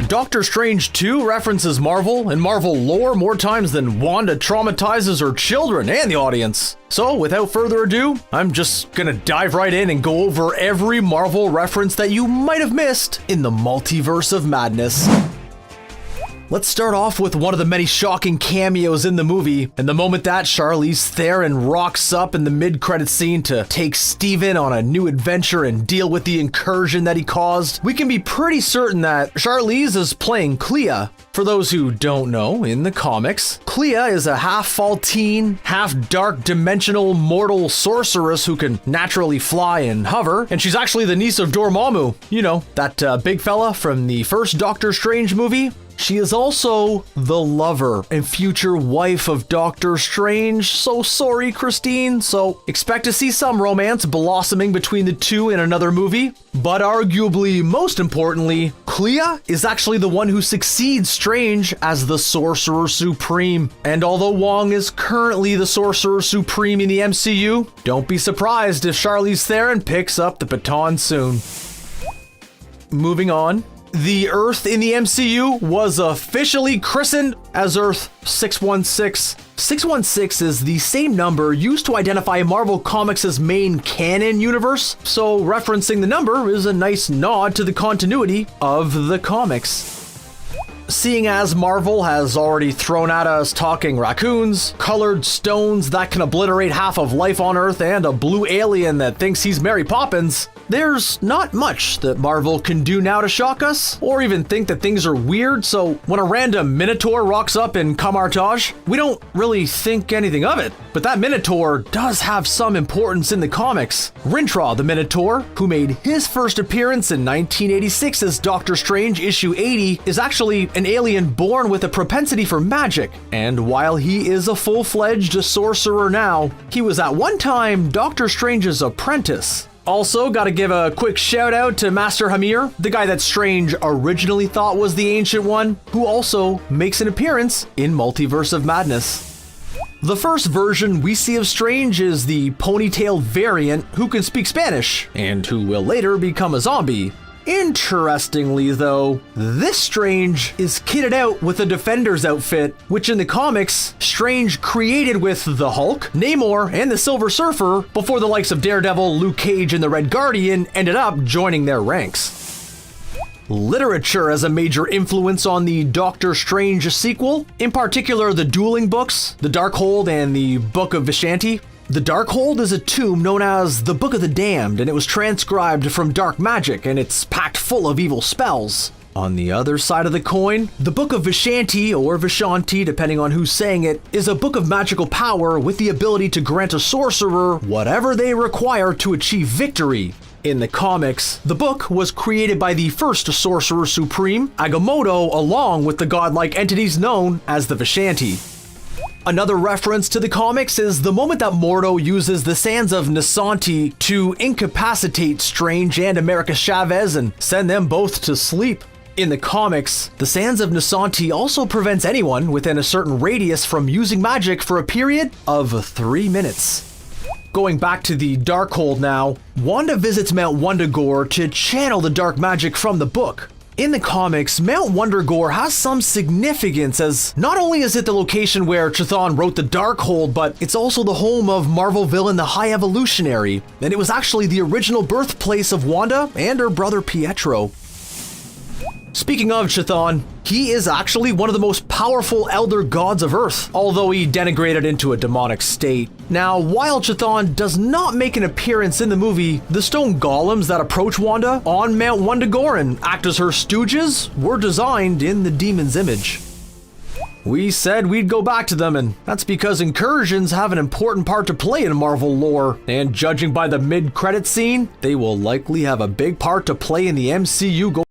Doctorstrange 2 references Marvel and Marvel lore more times than Wanda traumatizes her children and the audience. So without further ado, I'm just gonna dive right in and go over every Marvel reference that you might have missed in the Multiverse of Madness. Let's start off with one of the many shocking cameos in the movie, and the moment that Charlize Theron rocks up in the mid-credit scene to take Steven on a new adventure and deal with the incursion that he caused, we can be pretty certain that Charlize is playing Clea. For those who don't know, in the comics, Clea is a half-Faltine, half-dark dimensional mortal sorceress who can naturally fly and hover, and she's actually the niece of Dormammu. You know, that big fella from the first Doctorstrange movie? She is also the lover and future wife of Doctor Strange. So sorry, Christine. So expect to see some romance blossoming between the two in another movie. But arguably, most importantly, Clea is actually the one who succeeds Strange as the Sorcerer Supreme. And although Wong is currently the Sorcerer Supreme in the MCU, don't be surprised if Charlize Theron picks up the baton soon. Moving on. The Earth in the MCU was officially christened as Earth 616. 616 is the same number used to identify Marvel Comics' main canon universe, so referencing the number is a nice nod to the continuity of the comics. Seeing as Marvel has already thrown at us talking raccoons, colored stones that can obliterate half of life on Earth, and a blue alien that thinks he's Mary Poppins, there's not much that Marvel can do now to shock us, or even think that things are weird, so when a random Minotaur rocks up in Camartage, we don't really think anything of it. But that Minotaur does have some importance in the comics. Rintrah the Minotaur, who made his first appearance in 1986 as Doctorstrange issue 80, is actually an alien born with a propensity for magic. And while he is a full-fledged sorcerer now, he was at one time Doctor Strange's apprentice. Also, gotta give a quick shout out to Master Hamir, the guy that Strange originally thought was the Ancient One, who also makes an appearance in Multiverse of Madness. The first version we see of Strange is the ponytail variant who can speak Spanish, and who will later become a zombie. Interestingly though, this Strange is kitted out with a Defender's outfit, which in the comics, Strange created with the Hulk, Namor, and the Silver Surfer before the likes of Daredevil, Luke Cage, and the Red Guardian ended up joining their ranks. Literature has a major influence on the Doctor Strange sequel, in particular the dueling books, the Darkhold and the Book of Vishanti. The Darkhold is a tomb known as the Book of the Damned, and it was transcribed from dark magic, and it's packed full of evil spells. On the other side of the coin, the Book of Vishanti, or Vishanti depending on who's saying it, is a book of magical power with the ability to grant a sorcerer whatever they require to achieve victory. In the comics, the book was created by the first Sorcerer Supreme, Agamotto, along with the godlike entities known as the Vishanti. Another reference to the comics is the moment that Mordo uses the sands of Nisanti to incapacitate Strange and America Chavez and send them both to sleep. In the comics, the sands of Nisanti also prevents anyone within a certain radius from using magic for a period of 3 minutes. Going back to the Darkhold now, Wanda visits Mount Wundagore to channel the dark magic from the book. In the comics, Mount Wundagore has some significance, as not only is it the location where Chthon wrote the Darkhold, but it's also the home of Marvel villain the High Evolutionary, and it was actually the original birthplace of Wanda and her brother Pietro. Speaking of Chthon, he is actually one of the most powerful elder gods of Earth, although he denigrated into a demonic state. Now, while Chthon does not make an appearance in the movie, the stone golems that approach Wanda on Mount Wundagore and act as her stooges were designed in the demon's image. We said we'd go back to them, and that's because incursions have an important part to play in Marvel lore, and judging by the mid-credit scene, they will likely have a big part to play in the MCU